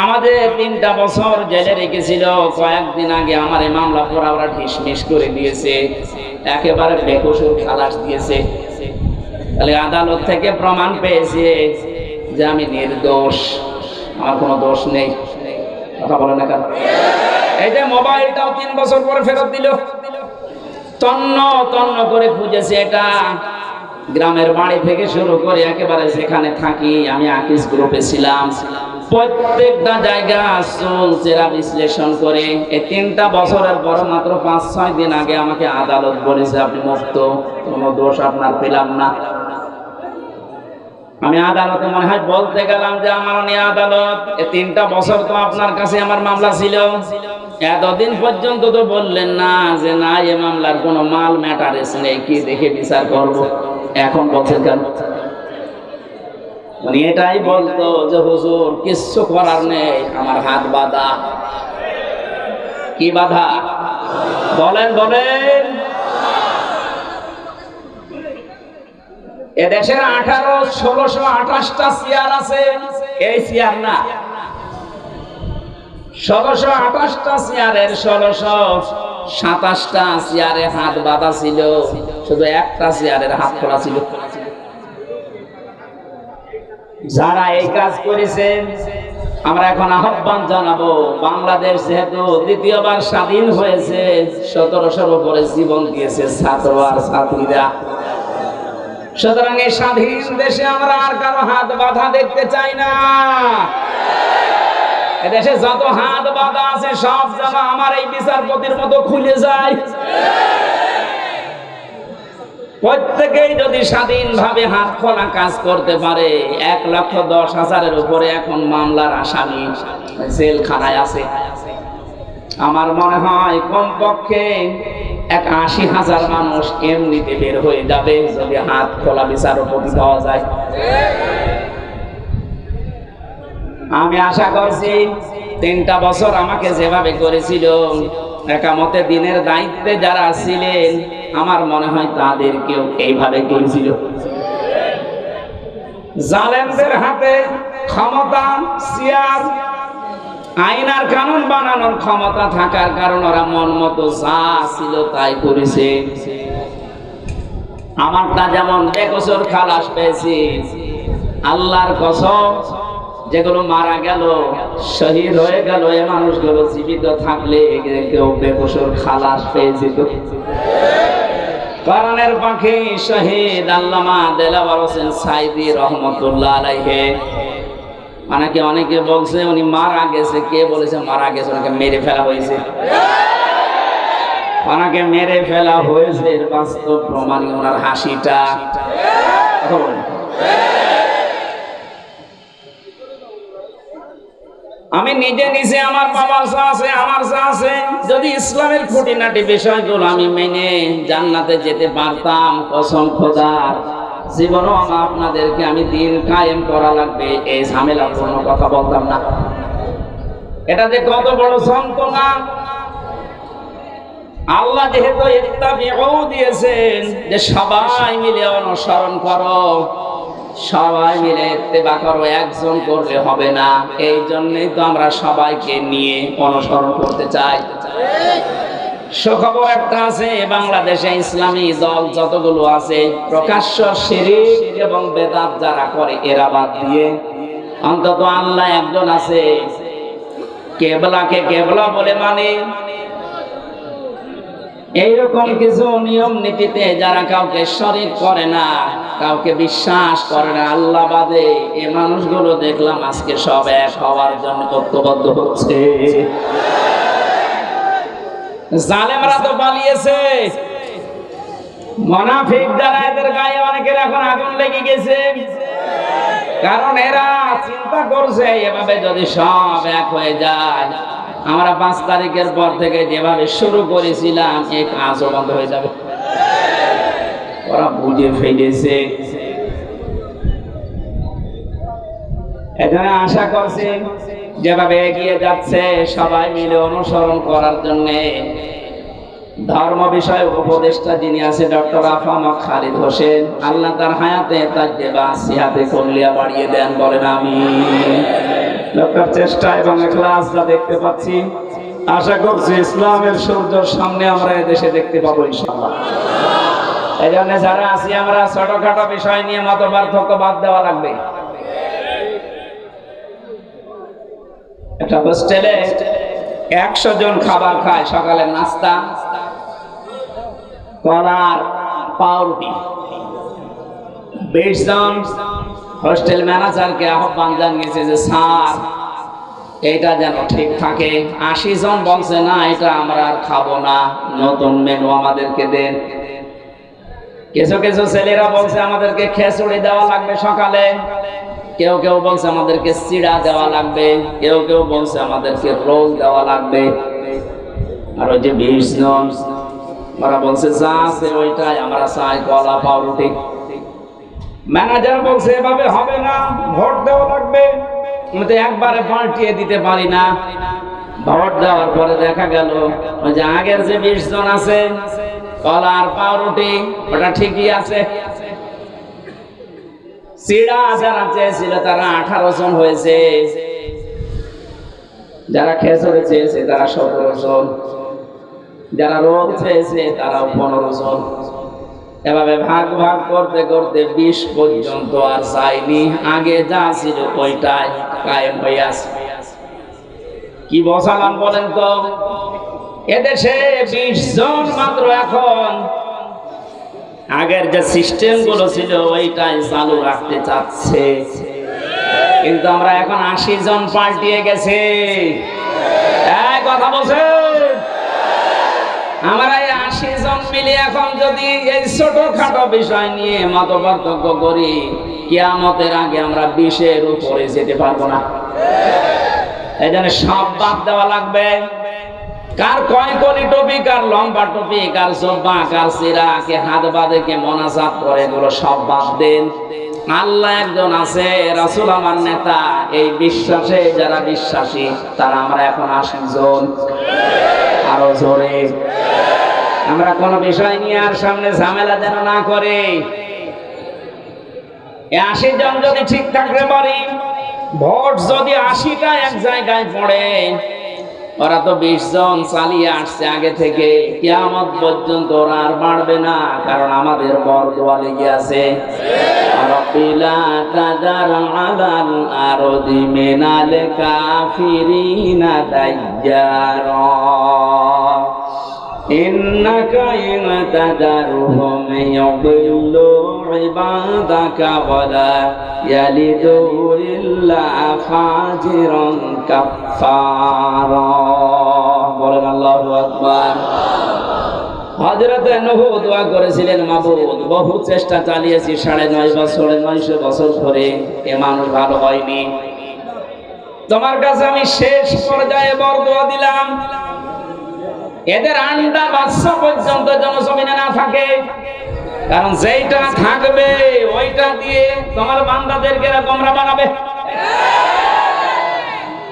আমাদের 3টা বছর জেলে রেখেছিল। কয়েকদিন আগে আমার এই মামলা পড়া ওরা ঢিসমিস করে দিয়েছে, একেবারে বেকসুর খালাস দিয়েছে। তাহলে আদালত থেকে প্রমাণ পেয়েছে যে আমি নির্দোষ, আমার কোনো দোষ নেই। কথা বলে না কেন? এই যে মোবাইলটাও 3 বছর পরে ফেরত দিল। তন্ন তন্ন করে খুঁজেছে, এটা গ্রামের বাড়ি থেকে শুরু করে একেবারে যেখানে থাকি, আমি আকিস গ্রুপে ছিলাম, প্রত্যেকটা জায়গা চুলচেরা বিশ্লেষণ করে এই 3টা বছরের পর মাত্র 5-6 দিন আগে আমাকে আদালত বলেছে আপনি মুক্ত, কোনো দোষ আপনার পেলাম না। আমি আদালতে মনে হয় বলতে গেলাম যে আমার নিয়ে আদালত, এই 3টা বছর তো আপনার কাছে আমার মামলা ছিল, এতদিন পর্যন্ত তো বললেন না যে না এই মামলার কোনো মাল ম্যাটারেস নেই, কি দেখে বিচার করব, এখন বলছেন কেন? উনি এটাই বলতো যে হুজুর কিচ্ছু করার নেই, আমার হাত বাঁধা। কি বাধা? বলেন বলেন। এদেশের 1628টা চেয়ার আছে, এই চেয়ার না, 1628টা চেয়ারের 1627টা চেয়ারে হাত বাঁধা ছিল, শুধু একটা চেয়ারের হাত খোলা ছিল। যারা এই কাজ করেছেন আমরা এখন আহ্বান জানাবো, বাংলাদেশ যেহেতু দ্বিতীয়বার স্বাধীন হয়েছে, 1700-র উপরে জীবন দিয়েছে ছাত্র আর ছাত্রীরা, সুতরাং এই স্বাধীন দেশে আমরা আর কারো হাত বাঁধা দেখতে চাই না। এদেশে যত হাত বাঁধা আছে সব যেন আমার এই বিচারপতির মতো খুলে যায়। প্রত্যেকেই যদি স্বাধীনভাবে হাত খোলা কাজ করতে পারে, 1,10,000-এর উপরে এখন মামলার আসামি জেলখানায় আছে। আমার মনে হয় কমপক্ষে 80,000 মানুষ এমনিতে বের হয়ে যাবে যদি হাত খোলা বিচারপতি পাওয়া যায়। আমি আশা করছি 3টা বছর আমাকে যেভাবে করেছিল, একামতে দিনের দায়িত্বে যারা ছিলেন আমার মনে হয় তাদেরকেও এইভাবে করেছিল। জালেমদের হাতে ক্ষমতা, চেয়ার, আইন আর কানুন বানানোর ক্ষমতা থাকার কারণে ওরা মন মতো যা ছিল তাই করেছে। আমারটা যেমন বেকসুর খালাস পেয়েছি, আল্লাহর কসম যেগুলো মারা গেল, শহীদ হয়ে গেল, এই মানুষগুলো জীবিত থাকলে কেউ বেকসুর খালাস পেয়ে যেত। কোরআনের পাখি শহীদ আল্লামা দেলাওয়ার হোসেন সাইদি রহমতুল্লাহ আলাইহি, অনেকে অনেকে বলছে উনি মারা গেছে, কে বলেছে মারা গেছে? ওনাকে মেরে ফেলা হয়েছে। ওনাকে মেরে ফেলা হয়েছে, এর বাস্তব প্রমাণ ওনার হাসিটা। আমি নিজে আমার বাবার যা আছে, আমার যা আছে, যদি ইসলামের খুঁটিনাটি বিষয়গুলো আমি মেনে জান্নাতে যেতে পারতাম, কসম খোদার জীবনও আপনাদেরকে আমি দিন কায়েম করা লাগবে এই ঝামেলা কোনো কথা বলতাম না। এটা যে কত বড় যন্ত্রণা। আল্লাহ যেহেতু ইত্তাবিউ দিয়েছেন যে সবাই মিলে অনুসরণ করো, সবাই মিলে ইত্তেবা করো, একজন করলে হবে না, এই জন্যই তো আমরা সবাইকে নিয়ে অনুসরণ করতে চাই। সুখবর একটা আছে, বাংলাদেশে ইসলামী দল যতগুলো আছে প্রকাশ্য শিরক এবং বেদাত যারা করে এরা বাদ দিয়ে অন্তত আল্লাহ একজন আছে, কেবলাকে কেবলা বলে মানে, এইরকম কিছু নিয়ম নীতিতে যারা কাউকে শরীক করে না, কাউকে বিশ্বাস করে না আল্লাহ বাদে, এই মানুষগুলো দেখলাম আজকে সব এক হওয়ার জন্য ঐক্যবদ্ধ হচ্ছে। জালেমরা তো পালিয়েছে, মুনাফিক যারা এদের গায়ে অনেকের এখন আগুন লেগে গেছে, কারণ এরা চিন্তা করছে এভাবে যদি সব এক হয়ে যায়, আমরা 5 তারিখের পর থেকে যেভাবে শুরু করেছিলাম এই কাজও বন্ধ হয়ে যাবে। ওরা বুঝে ফেলেছে। এখানে আশা করছি যেভাবে এগিয়ে যাচ্ছে সবাই মিলে অনুসরণ করার জন্য ধর্ম বিষয়ক উপদেষ্টা যিনি আছে ডক্টর আফামা খালিদ হোসেন, আল্লাহ তার হায়াতে তাজ্জেবা সিহাতে কল্লিয়া বাড়িয়ে দেন, বলেন আমিন। লোকের চেষ্টা এবং ইখলাস যা দেখতে পাচ্ছি, আশা করছি ইসলামের সূর্যের সামনে আমরা এদেশে দেখতে পাবো ইনশাআল্লাহ। এই জন্য যারা আছি আমরা ছোটখাটো বিষয় নিয়ে মত পার্থক্য বাদ দেওয়া লাগবে। একটা হোস্টেলে 100 জন খাবার খায়, সকালে নাস্তা, কলার পাউরুটি। 20 জন হোস্টেল ম্যানেজারকে আহ্বান জানিয়েছে যে স্যার এটা যেন ঠিক থাকে। 80 জন বলছে না এটা আমরা আর খাবো না, নতুন মেনু আমাদেরকে দেন। কিছু কিছু ছেলেরা বলছে আমাদেরকে খিচুড়ি দেওয়া লাগবে সকালে, কেউ কেউ বলছে আমাদেরকে চিড়া দেওয়া লাগবে, কেউ কেউ বলছে আমাদেরকে রোল দেওয়া লাগবে। আর ওই যে 20 জন ওরা বলছে যা আছে ওইটাই আমরা চাই, কলা পাউরুটি। ম্যানেজার বলছে এভাবে হবে না, ভোট দেওয়া লাগবে। আমি তো একবারে পাল্টিয়ে দিতে পারি না। ভোট দেওয়ার পরে দেখা গেল ওই যে আগের যে 20 জন আছে কলা আর পাউরুটি ওটা ঠিকই আছে। চিড়া যারা চেয়েছিল তারা 18 জন হয়েছে, যারা খিচুড়ি চেয়েছে তারা 17 জন, যারা রোল চেয়েছে তারাও 15 জন। এভাবে ভাগ ভাগ করতে করতে 20 পর্যন্ত আর যায়নি। আগে যা ছিল ওইটাই কায়েম হয়ে আছে। কি বসালাম বলেন তো? এদেশে 20 জন মাত্র এখন আগের যে সিস্টেম গুলো ছিল ওইটাই চালু রাখতে চাচ্ছে, কিন্তু আমরা এখন 80 জন পাল্টিয়ে গেছে। এই কথা বলছে আমরা এই 80 জন মিলে এখন যদি এই ছোটখাটো বিষয় নিয়ে মত পার্থক্য করি, কিয়ামতের আগে আমরা 20-এর উপরে যেতে পারবো না। এই জন্য সব বাদ দেওয়া লাগবে। কার কয় কলি টুপি, কার লম্বা টুপি, কার জব্বা, কার সিরা, কে হাত বাঁধে, কে মোনাজাত করে, এগুলো সব বাদ দেন। আল্লাহ একজন আছে, রাসূল আমার নেতা, এই বিশ্বাসে যারা বিশ্বাসী তারা আমরা এখন 80 জন। আরো জোরে আমরা কোন বিষয় নিয়ে আর সামনে ঝামেলা যেন না করে। 80 জন যদি ঠিক থাকতে পারি, ভোট যদি 80টা এক জায়গায় পড়ে, ওরা তো 20 জন চালিয়ে আসছে আগে থেকে, কিয়ামত পর্যন্ত ওরা আর বাড়বে না, কারণ আমাদের বরদোয়া লেগে আছে। রাব্বিলা তাদার আলাল আরদি মিনাল কাফিরিনা দাইয়ারা ইন্নাকা ইন তাদারহুম ইয়াদিল্লু ইবাদাকা ওয়ালা ইয়ালিদু ইল্লা ফাজিরান কাফফারা। বলেন আল্লাহু আকবার। হযরত নূহ দোয়া করেছিলেন, মাবুদ বহু চেষ্টা চালিয়েছি 9.5 বছর 900 বছর ধরে, এ মানুষ ভালো হয়নি। তোমার কাছে আমি শেষ পর্যায়ে বরদোয়া দিলাম, এদের আন্ডা বাচ্চা পর্যন্ত যেন জমিনে না থাকে, কারণ যেইটা থাকবে ওইটা দিয়ে তোমার বান্দাদেরকে তোমরা বানাবে।